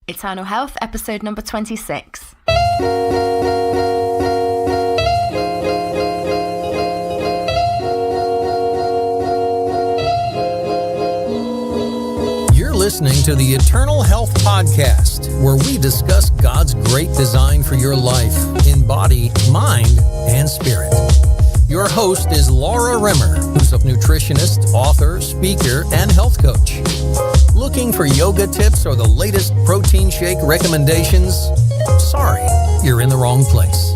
Eternal Health, episode number 26. You're listening to the Eternal Health Podcast, where we discuss God's great design for your life in body, mind, and spirit. Your host is Laura Rimmer, who's a nutritionist, author, speaker, and health coach. Looking for yoga tips or the latest protein shake recommendations? Sorry, you're in the wrong place.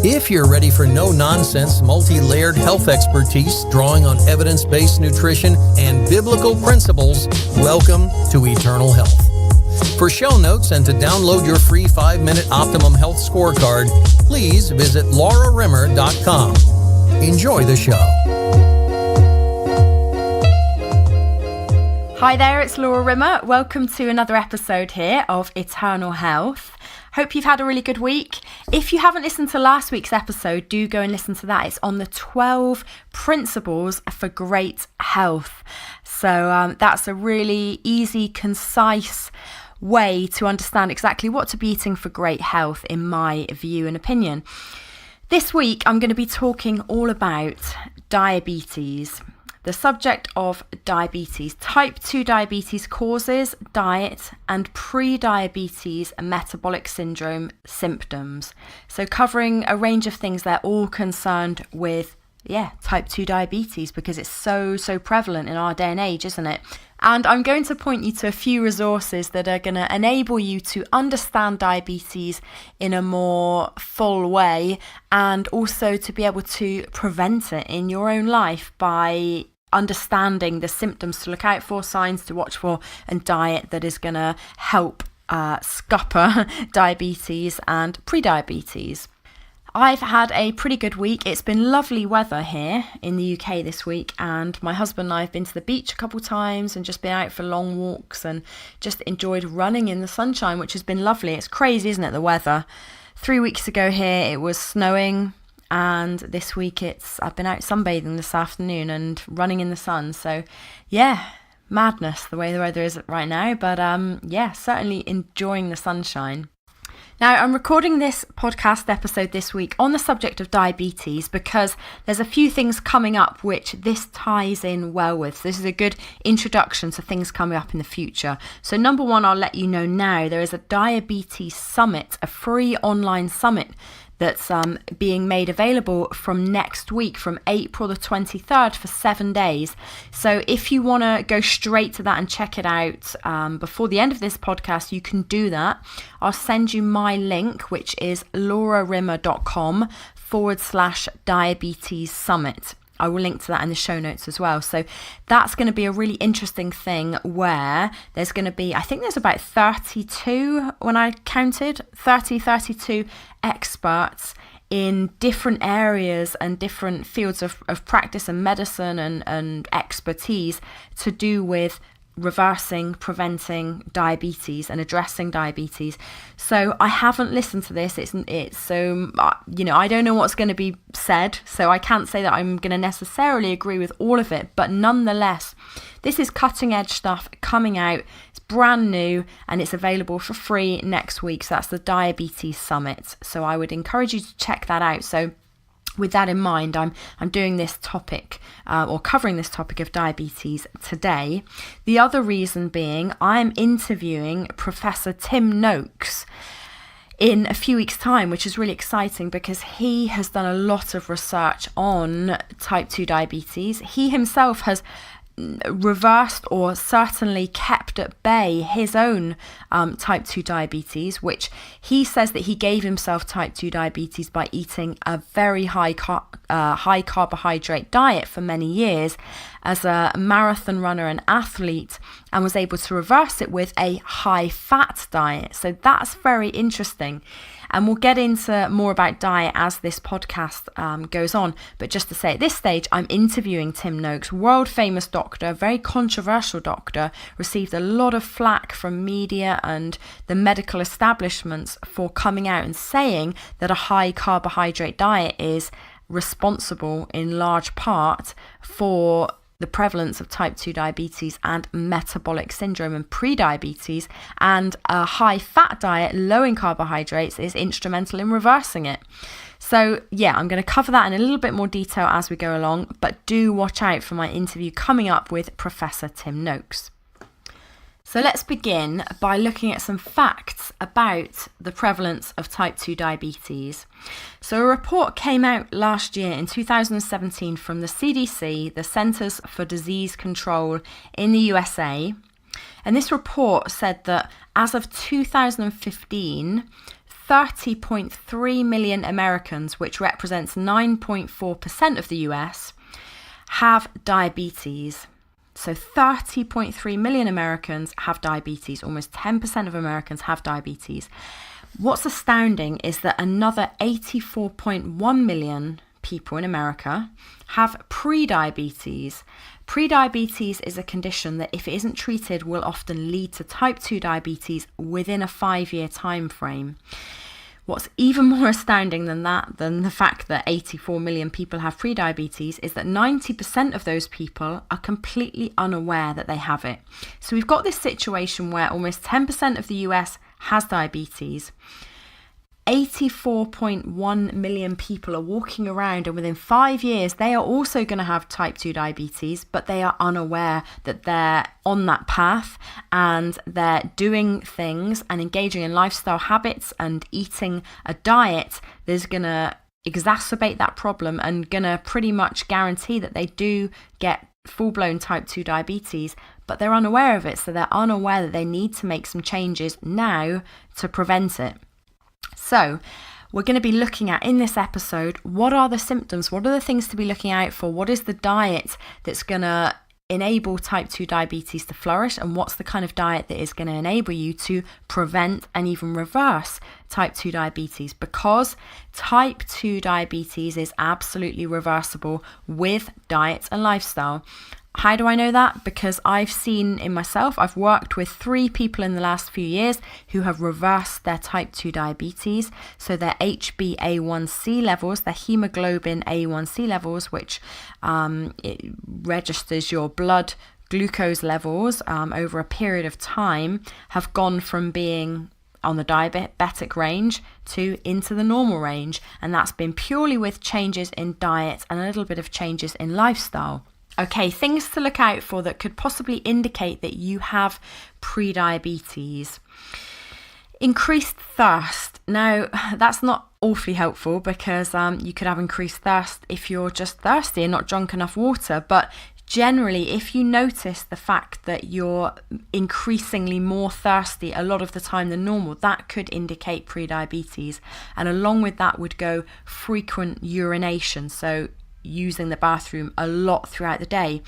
If you're ready for no-nonsense, multi-layered health expertise drawing on evidence-based nutrition and biblical principles, welcome to Eternal Health. For show notes and to download your free 5-minute Optimum Health Scorecard, please visit laurarimmer.com. Enjoy the show. Hi there, it's Laura Rimmer. Welcome to another episode here of Eternal Health. Hope you've had a really good week. If you haven't listened to last week's episode, do go and listen to that. It's on the 12 principles for great health. So that's a really easy, concise way to understand exactly what to be eating for great health, in my view and opinion. This week, I'm going to be talking all about diabetes. The subject of diabetes, type 2 diabetes causes, diet, and pre-diabetes and metabolic syndrome symptoms. So covering a range of things, they're all concerned with, type 2 diabetes, because it's so prevalent in our day and age, isn't it? And I'm going to point you to a few resources that are going to enable you to understand diabetes in a more full way, and also to be able to prevent it in your own life by understanding the symptoms to look out for, signs to watch for, and diet that is going to help scupper diabetes and pre-diabetes. I've had a pretty good week. It's been lovely weather here in the UK this week, and my husband and I have been to the beach a couple times and just been out for long walks and just enjoyed running in the sunshine, which has been lovely. It's crazy, isn't it, the weather? 3 weeks ago here it was snowing, and this week I've been out sunbathing this afternoon and running in the sun. So madness the way the weather is right now, but certainly enjoying the sunshine. Now, I'm recording this podcast episode this week on the subject of diabetes because there's a few things coming up which this ties in well with. So this is a good introduction to things coming up in the future. So number one, I'll let you know now, there is a diabetes summit, a free online summit that's being made available from next week, from April the 23rd for 7 days. So if you want to go straight to that and check it out before the end of this podcast, you can do that. I'll send you my link, which is laurarimmer.com/diabetes summit. I will link to that in the show notes as well. So that's going to be a really interesting thing where there's going to be, I think there's about 32, when I counted, 32 experts in different areas and different fields of practice and medicine and expertise to do with reversing, preventing diabetes and addressing diabetes. So I haven't listened to this. It's so, I don't know what's going to be said, so I can't say that I'm going to necessarily agree with all of it, but nonetheless, this is cutting edge stuff coming out. It's brand new and it's available for free next week. So that's the Diabetes Summit. So I would encourage you to check that out. So with that in mind, I'm doing this topic or covering this topic of diabetes today. The other reason being, I'm interviewing Professor Tim Noakes in a few weeks' time, which is really exciting because he has done a lot of research on type 2 diabetes. He himself has reversed or certainly kept at bay his own type 2 diabetes, which he says that he gave himself type 2 diabetes by eating a very high carbohydrate diet for many years as a marathon runner and athlete, and was able to reverse it with a high fat diet. So that's very interesting. And we'll get into more about diet as this podcast goes on. But just to say, at this stage, I'm interviewing Tim Noakes, world famous doctor, very controversial doctor, received a lot of flack from media and the medical establishments for coming out and saying that a high carbohydrate diet is responsible in large part for the prevalence of type 2 diabetes and metabolic syndrome and prediabetes, and a high fat diet low in carbohydrates is instrumental in reversing it. So yeah, I'm going to cover that in a little bit more detail as we go along, but do watch out for my interview coming up with Professor Tim Noakes. So let's begin by looking at some facts about the prevalence of type 2 diabetes. So a report came out last year in 2017 from the CDC, the Centers for Disease Control in the USA. And this report said that as of 2015, 30.3 million Americans, which represents 9.4% of the US, have diabetes. So 30.3 million Americans have diabetes. Almost 10% of Americans have diabetes. What's astounding is that another 84.1 million people in America have prediabetes. Prediabetes is a condition that, if it isn't treated, will often lead to type 2 diabetes within a 5-year time frame. What's even more astounding than the fact that 84 million people have prediabetes, is that 90% of those people are completely unaware that they have it. So we've got this situation where almost 10% of the US has diabetes. 84.1 million people are walking around, and within 5 years they are also going to have type 2 diabetes, but they are unaware that they're on that path, and they're doing things and engaging in lifestyle habits and eating a diet that's going to exacerbate that problem and going to pretty much guarantee that they do get full-blown type 2 diabetes, but they're unaware of it. So they're unaware that they need to make some changes now to prevent it. So we're going to be looking at, in this episode, what are the symptoms? What are the things to be looking out for? What is the diet that's going to enable type 2 diabetes to flourish? And what's the kind of diet that is going to enable you to prevent and even reverse type 2 diabetes? Because type 2 diabetes is absolutely reversible with diet and lifestyle. How do I know that? Because I've seen in myself, I've worked with 3 people in the last few years who have reversed their type 2 diabetes. So their HbA1c levels, their hemoglobin A1c levels, which it registers your blood glucose levels over a period of time, have gone from being on the diabetic range to into the normal range. And that's been purely with changes in diet and a little bit of changes in lifestyle. Okay, things to look out for that could possibly indicate that you have prediabetes. Increased thirst. Now, that's not awfully helpful, because you could have increased thirst if you're just thirsty and not drunk enough water. But generally, if you notice the fact that you're increasingly more thirsty a lot of the time than normal, that could indicate prediabetes. And along with that would go frequent urination. So using the bathroom a lot throughout the day.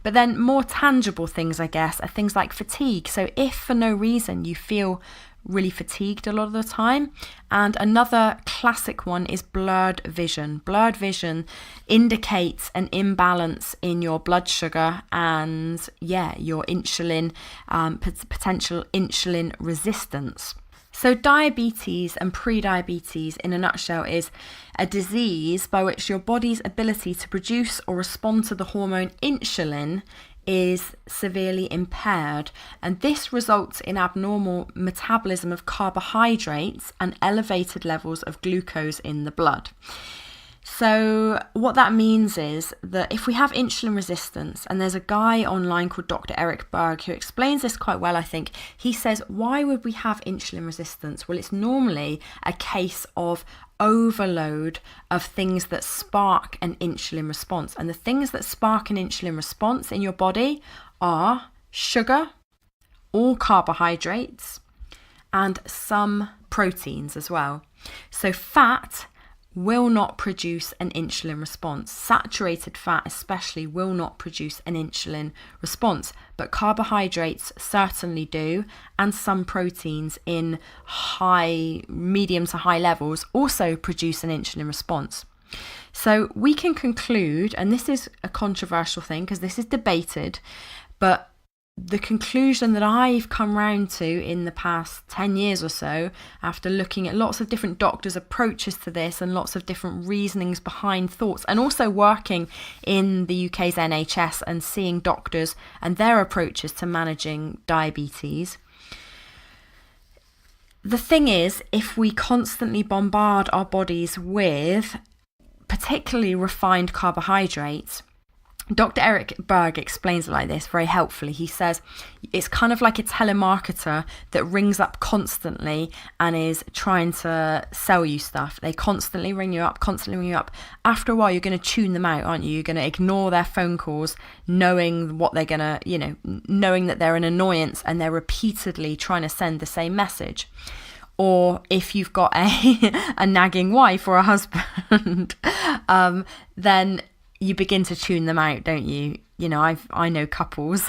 But then more tangible things, I guess, are things like fatigue. So if for no reason you feel really fatigued a lot of the time. And another classic one is blurred vision. Blurred vision indicates an imbalance in your blood sugar and your insulin, potential insulin resistance. So diabetes and prediabetes, in a nutshell, is a disease by which your body's ability to produce or respond to the hormone insulin is severely impaired, and this results in abnormal metabolism of carbohydrates and elevated levels of glucose in the blood. So what that means is that if we have insulin resistance, and there's a guy online called Dr. Eric Berg who explains this quite well, I think. He says, why would we have insulin resistance? Well, it's normally a case of overload of things that spark an insulin response. And the things that spark an insulin response in your body are sugar, all carbohydrates, and some proteins as well. So fat will not produce an insulin response. Saturated fat especially will not produce an insulin response, but carbohydrates certainly do, and some proteins in medium to high levels also produce an insulin response. So we can conclude, and this is a controversial thing because this is debated, but the conclusion that I've come round to in the past 10 years or so, after looking at lots of different doctors' approaches to this and lots of different reasonings behind thoughts, and also working in the UK's NHS and seeing doctors and their approaches to managing diabetes. The thing is, if we constantly bombard our bodies with particularly refined carbohydrates, Dr. Eric Berg explains it like this very helpfully. He says it's kind of like a telemarketer that rings up constantly and is trying to sell you stuff. They constantly ring you up. After a while, you're going to tune them out, aren't you? You're going to ignore their phone calls, knowing what they're going to, knowing that they're an annoyance and they're repeatedly trying to send the same message. Or if you've got a nagging wife or a husband, then you begin to tune them out, don't you? I know couples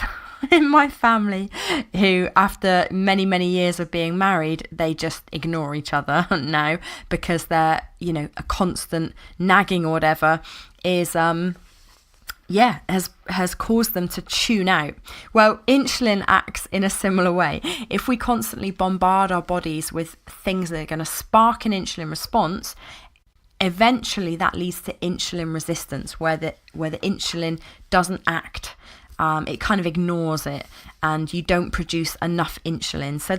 in my family who, after many, many years of being married, they just ignore each other now because they're, a constant nagging or whatever is, has caused them to tune out. Well, insulin acts in a similar way. If we constantly bombard our bodies with things that are going to spark an insulin response, eventually that leads to insulin resistance, where the insulin doesn't act. It kind of ignores it and you don't produce enough insulin. So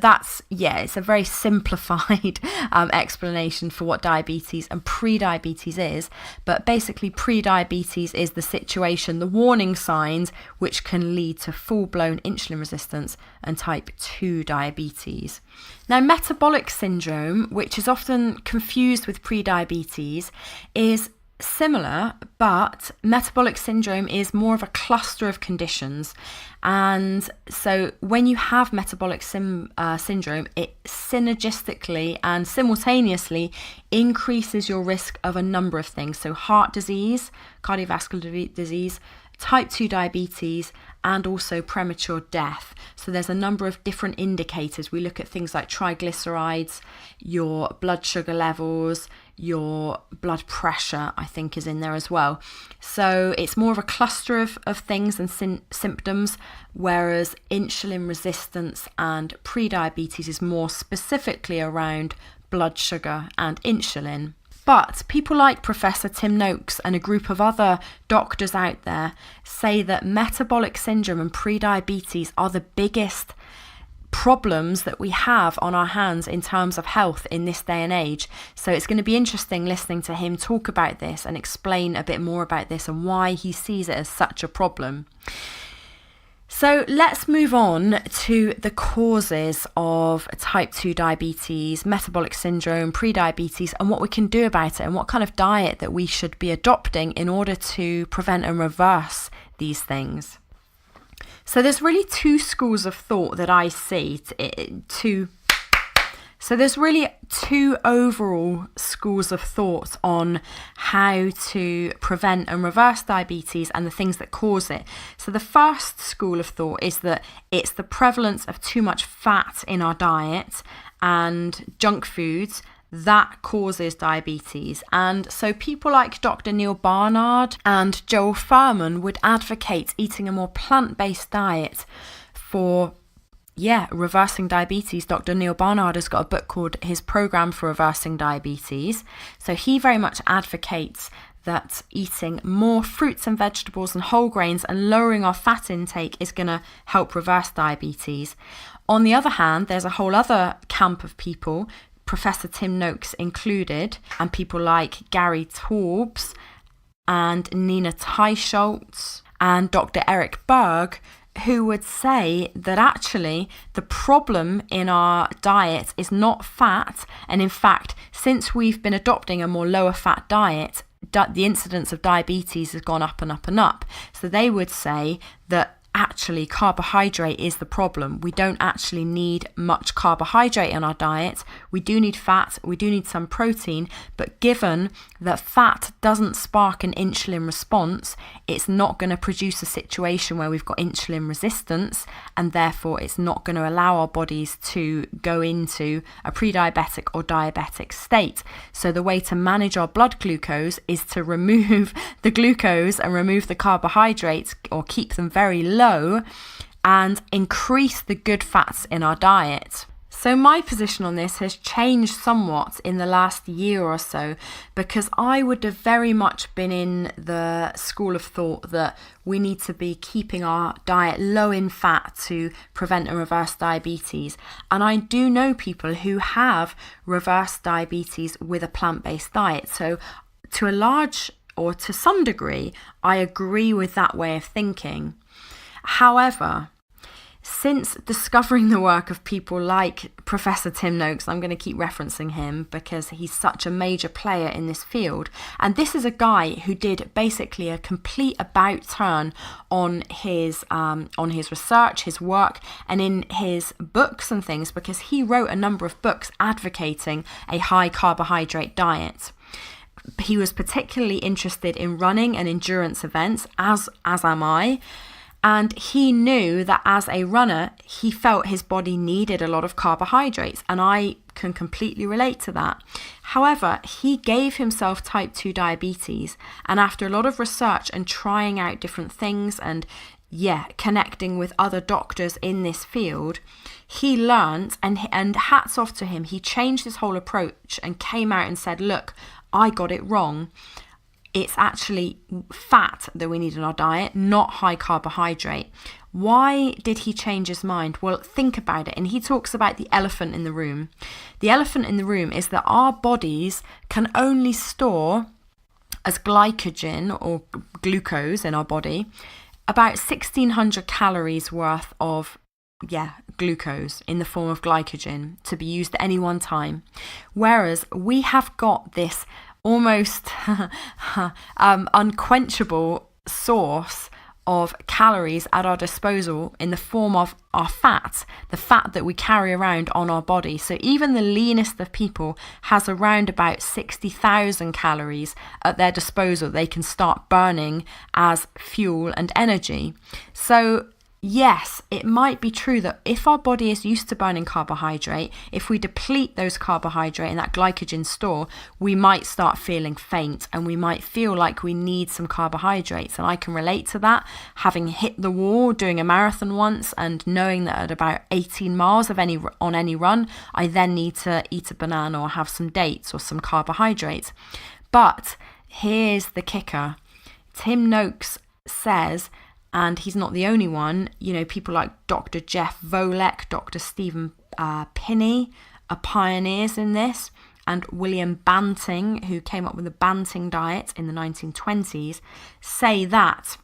it's a very simplified explanation for what diabetes and pre-diabetes is. But basically pre-diabetes is the situation, the warning signs which can lead to full-blown insulin resistance and type 2 diabetes. Now, metabolic syndrome, which is often confused with pre-diabetes, is similar, but metabolic syndrome is more of a cluster of conditions. And so when you have metabolic syndrome, it synergistically and simultaneously increases your risk of a number of things. So heart disease, cardiovascular disease, type 2 diabetes, and also premature death. So there's a number of different indicators. We look at things like triglycerides, your blood sugar levels, your blood pressure, I think, is in there as well. So it's more of a cluster of things and symptoms, whereas insulin resistance and pre-diabetes is more specifically around blood sugar and insulin. But people like Professor Tim Noakes and a group of other doctors out there say that metabolic syndrome and pre-diabetes are the biggest problems that we have on our hands in terms of health in this day and age. So it's going to be interesting listening to him talk about this and explain a bit more about this and why he sees it as such a problem. So let's move on to the causes of type 2 diabetes, metabolic syndrome, pre-diabetes, and what we can do about it and what kind of diet that we should be adopting in order to prevent and reverse these things. So there's really two schools of thought that I see, So there's really two overall schools of thought on how to prevent and reverse diabetes and the things that cause it. So the first school of thought is that it's the prevalence of too much fat in our diet and junk foods that causes diabetes. And so people like Dr. Neil Barnard and Joel Fuhrman would advocate eating a more plant-based diet for reversing diabetes. Dr. Neil Barnard has got a book called his Program for Reversing Diabetes. So he very much advocates that eating more fruits and vegetables and whole grains and lowering our fat intake is going to help reverse diabetes. On the other hand, there's a whole other camp of people, Professor Tim Noakes included, and people like Gary Taubes and Nina Teicholz and Dr. Eric Berg, who would say that actually the problem in our diet is not fat. And in fact, since we've been adopting a more lower fat diet, the incidence of diabetes has gone up and up and up. So they would say that actually carbohydrate is the problem. We don't actually need much carbohydrate in our diet. We do need fat, we do need some protein, but given that fat doesn't spark an insulin response, it's not going to produce a situation where we've got insulin resistance, and therefore it's not going to allow our bodies to go into a pre-diabetic or diabetic state. So the way to manage our blood glucose is to remove the glucose and remove the carbohydrates, or keep them very low, and increase the good fats in our diet. So my position on this has changed somewhat in the last year or so, because I would have very much been in the school of thought that we need to be keeping our diet low in fat to prevent and reverse diabetes. And I do know people who have reversed diabetes with a plant-based diet. So to a large or to some degree, I agree with that way of thinking. However, since discovering the work of people like Professor Tim Noakes, I'm going to keep referencing him because he's such a major player in this field. And this is a guy who did basically a complete about turn on his research, his work, and in his books and things, because he wrote a number of books advocating a high carbohydrate diet. He was particularly interested in running and endurance events, as am I. And he knew that as a runner, he felt his body needed a lot of carbohydrates. And I can completely relate to that. However, he gave himself type 2 diabetes. And after a lot of research and trying out different things and connecting with other doctors in this field, he learned, and hats off to him, he changed his whole approach and came out and said, look, I got it wrong. It's actually fat that we need in our diet, not high carbohydrate. Why did he change his mind? Well, think about it. And he talks about the elephant in the room. The elephant in the room is that our bodies can only store as glycogen or glucose in our body about 1,600 calories worth of glucose in the form of glycogen to be used at any one time. Whereas we have got this almost unquenchable source of calories at our disposal in the form of our fat, the fat that we carry around on our body. So even the leanest of people has around about 60,000 calories at their disposal they can start burning as fuel and energy. So yes, it might be true that if our body is used to burning carbohydrate, if we deplete those carbohydrate and that glycogen store, we might start feeling faint and we might feel like we need some carbohydrates. And I can relate to that, having hit the wall doing a marathon once and knowing that at about 18 miles on any run, I then need to eat a banana or have some dates or some carbohydrates. But here's the kicker. Tim Noakes says, and he's not the only one, people like Dr. Jeff Volek, Dr. Stephen Pinney are pioneers in this, and William Banting, who came up with the Banting diet in the 1920s, say that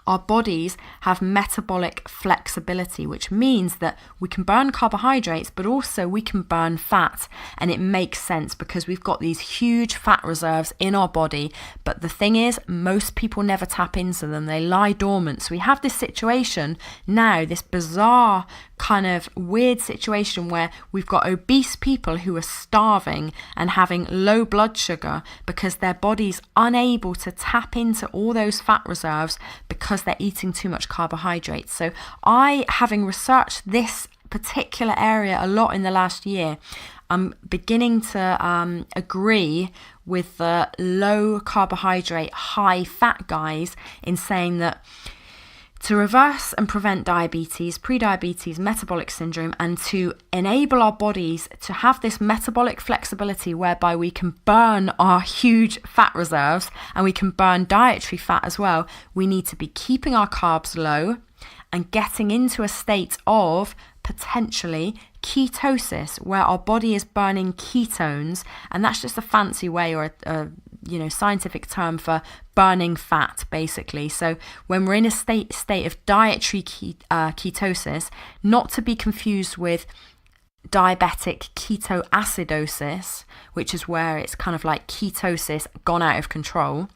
our bodies have metabolic flexibility, which means that we can burn carbohydrates, but also we can burn fat. And it makes sense because we've got these huge fat reserves in our body. But the thing is, most people never tap into them. They lie dormant. So we have this situation now, this bizarre kind of weird situation where we've got obese people who are starving and having low blood sugar because their body's unable to tap into all those fat reserves because they're eating too much carbohydrates. So I, having researched this particular area a lot in the last year, I'm beginning to agree with the low carbohydrate, high fat guys in saying that to reverse and prevent diabetes, prediabetes, metabolic syndrome, and to enable our bodies to have this metabolic flexibility whereby we can burn our huge fat reserves and we can burn dietary fat as well, we need to be keeping our carbs low and getting into a state of potentially ketosis, where our body is burning ketones, and that's just a fancy way or a scientific term for burning fat, basically. So when we're in a state of dietary ketosis, not to be confused with diabetic ketoacidosis, which is where it's kind of like ketosis gone out of control.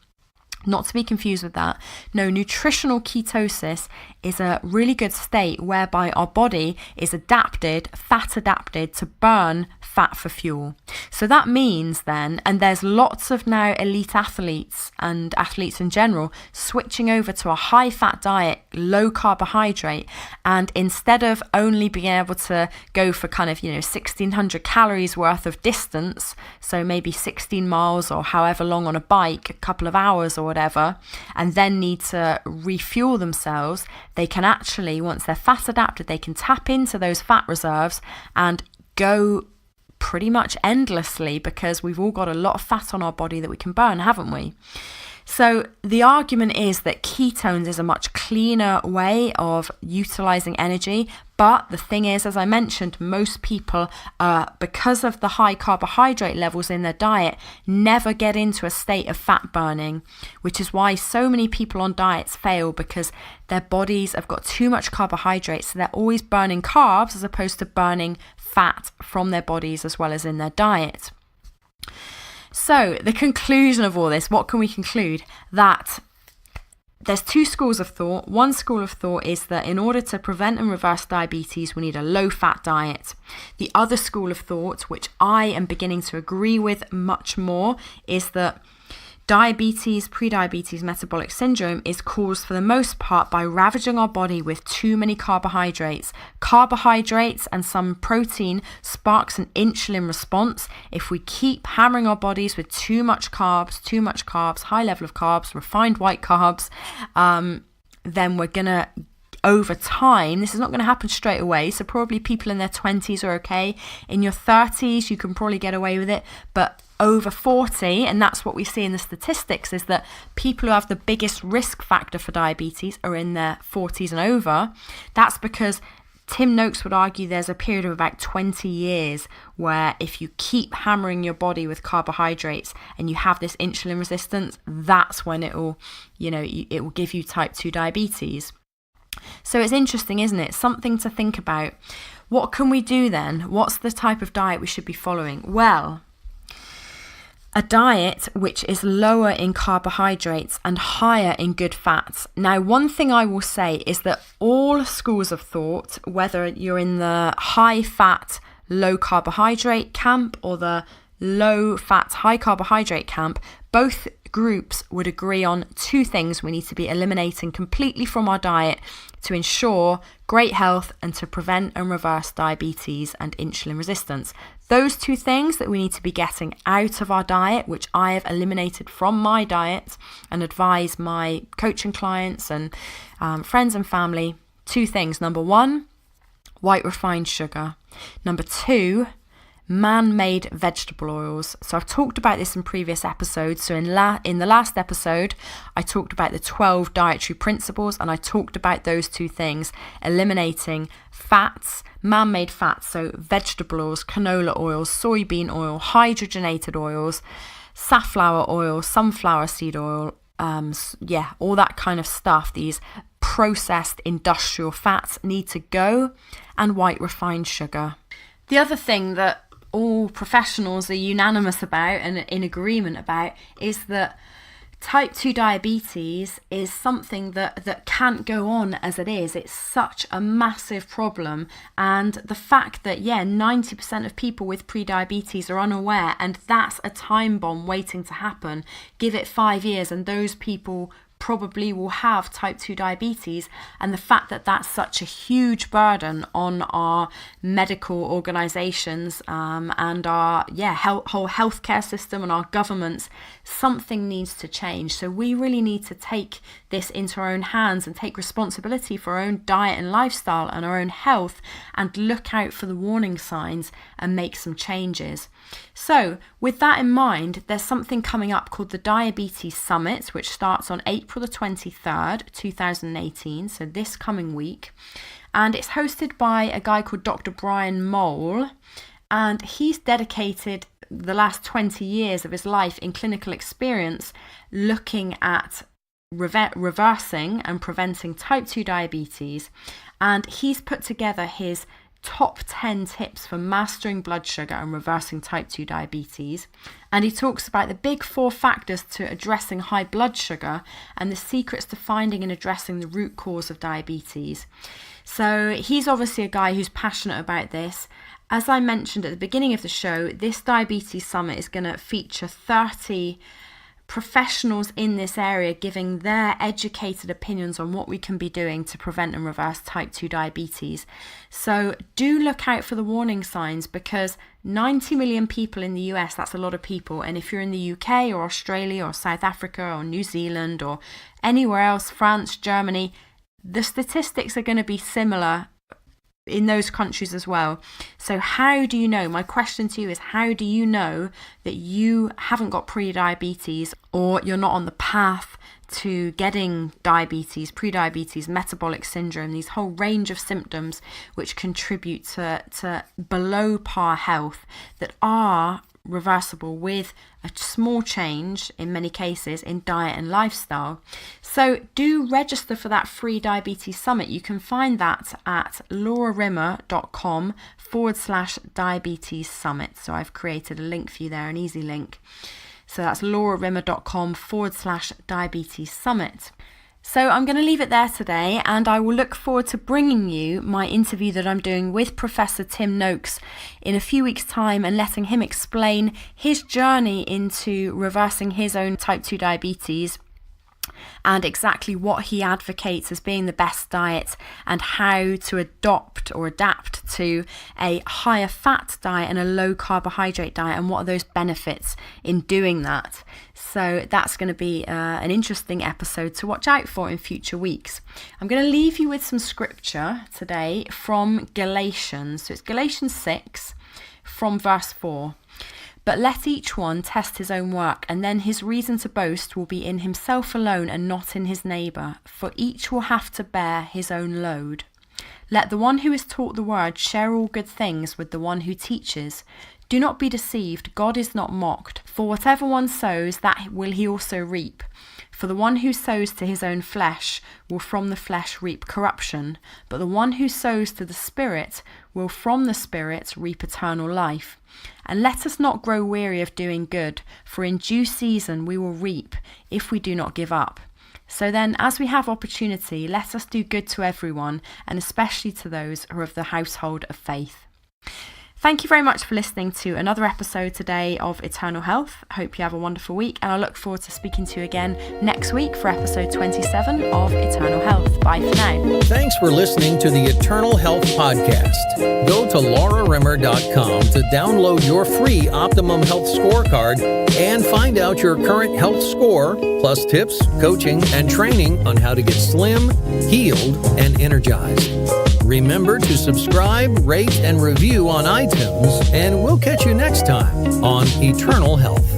Not to be confused with that. No, nutritional ketosis is a really good state whereby our body is fat adapted to burn fat for fuel. So that means then, and there's lots of now elite athletes and athletes in general switching over to a high fat diet, low carbohydrate, and instead of only being able to go for kind of 1600 calories worth of distance, so maybe 16 miles or however long on a bike, a couple of hours or whatever, and then need to refuel themselves, they can actually, once they're fat adapted, they can tap into those fat reserves and go pretty much endlessly, because we've all got a lot of fat on our body that we can burn, haven't we? So the argument is that ketones is a much cleaner way of utilizing energy. But the thing is, as I mentioned, most people, because of the high carbohydrate levels in their diet, never get into a state of fat burning, which is why so many people on diets fail, because their bodies have got too much carbohydrates. So they're always burning carbs as opposed to burning fat from their bodies as well as in their diet. So the conclusion of all this, what can we conclude? That there's two schools of thought. One school of thought is that in order to prevent and reverse diabetes, we need a low-fat diet. The other school of thought, which I am beginning to agree with much more, is that diabetes, prediabetes, metabolic syndrome is caused for the most part by ravaging our body with too many carbohydrates. Carbohydrates and some protein sparks an insulin response. If we keep hammering our bodies with too much carbs, high level of carbs, refined white carbs, then we're going to, over time, this is not going to happen straight away. So probably people in their 20s are okay. In your 30s, you can probably get away with it. But over 40, and that's what we see in the statistics, is that people who have the biggest risk factor for diabetes are in their 40s and over. That's because Tim Noakes would argue there's a period of about 20 years where if you keep hammering your body with carbohydrates and you have this insulin resistance, that's when it will give you type 2 diabetes. So it's interesting, isn't it? Something to think about. What can we do then? What's the type of diet we should be following? Well, a diet which is lower in carbohydrates and higher in good fats. Now, one thing I will say is that all schools of thought, whether you're in the high fat, low carbohydrate camp or the low fat, high carbohydrate camp, both groups would agree on two things we need to be eliminating completely from our diet to ensure great health and to prevent and reverse diabetes and insulin resistance. Those two things that we need to be getting out of our diet, which I have eliminated from my diet and advise my coaching clients and friends and family. Two things. Number one, white refined sugar. Number two, man-made vegetable oils. So I've talked about this in previous episodes. So in the last episode, I talked about the 12 dietary principles, and I talked about those two things: eliminating fats, man-made fats, so vegetable oils, canola oils, soybean oil, hydrogenated oils, safflower oil, sunflower seed oil, all that kind of stuff. These processed industrial fats need to go, and white refined sugar. The other thing that all professionals are unanimous about and in agreement about is that type 2 diabetes is something that can't go on as it is. It's such a massive problem, and the fact that 90% of people with prediabetes are unaware, and that's a time bomb waiting to happen. Give it 5 years and those people probably will have type 2 diabetes, and the fact that that's such a huge burden on our medical organizations and our whole healthcare system and our governments, something needs to change. So we really need to take this into our own hands and take responsibility for our own diet and lifestyle and our own health, and look out for the warning signs and make some changes. So with that in mind, there's something coming up called the Diabetes Summit, which starts on April the 23rd, 2018, so this coming week. And it's hosted by a guy called Dr. Brian Mole, and he's dedicated the last 20 years of his life in clinical experience looking at reversing and preventing type 2 diabetes. And he's put together his top 10 tips for mastering blood sugar and reversing type 2 diabetes. And he talks about the big 4 factors to addressing high blood sugar and the secrets to finding and addressing the root cause of diabetes. So he's obviously a guy who's passionate about this, As I mentioned at the beginning of the show, this Diabetes Summit is going to feature 30 professionals in this area giving their educated opinions on what we can be doing to prevent and reverse type 2 diabetes. So do look out for the warning signs, because 90 million people in the US, that's a lot of people. And if you're in the UK or Australia or South Africa or New Zealand or anywhere else, France, Germany, the statistics are going to be similar in those countries as well. So how do you know? My question to you is, how do you know that you haven't got pre-diabetes, or you're not on the path to getting diabetes, pre-diabetes, metabolic syndrome, these whole range of symptoms which contribute to below par health that are reversible with a small change in many cases in diet and lifestyle. So do register for that free Diabetes Summit. You can find that at laurarimmer.com/diabetes summit. So I've created a link for you there, an easy link. So that's laurarimmer.com/diabetes summit. So I'm going to leave it there today, and I will look forward to bringing you my interview that I'm doing with Professor Tim Noakes in a few weeks' time, and letting him explain his journey into reversing his own type 2 diabetes and exactly what he advocates as being the best diet, and how to adopt or adapt to a higher fat diet and a low carbohydrate diet, and what are those benefits in doing that. So that's going to be an interesting episode to watch out for in future weeks. I'm going to leave you with some scripture today from Galatians. So it's Galatians 6 from verse 4. But let each one test his own work, and then his reason to boast will be in himself alone and not in his neighbour, for each will have to bear his own load. Let the one who is taught the word share all good things with the one who teaches. Do not be deceived, God is not mocked, for whatever one sows, that will he also reap. For the one who sows to his own flesh will from the flesh reap corruption, but the one who sows to the Spirit will from the Spirit reap eternal life. And let us not grow weary of doing good, for in due season we will reap if we do not give up. So then, as we have opportunity, let us do good to everyone, and especially to those who are of the household of faith. Thank you very much for listening to another episode today of Eternal Health. I hope you have a wonderful week, and I look forward to speaking to you again next week for episode 27 of Eternal Health. Bye for now. Thanks for listening to the Eternal Health Podcast. Go to laurarimmer.com to download your free Optimum Health Scorecard and find out your current health score, plus tips, coaching, and training on how to get slim, healed, and energized. Remember to subscribe, rate, and review on iTunes, and we'll catch you next time on Eternal Health.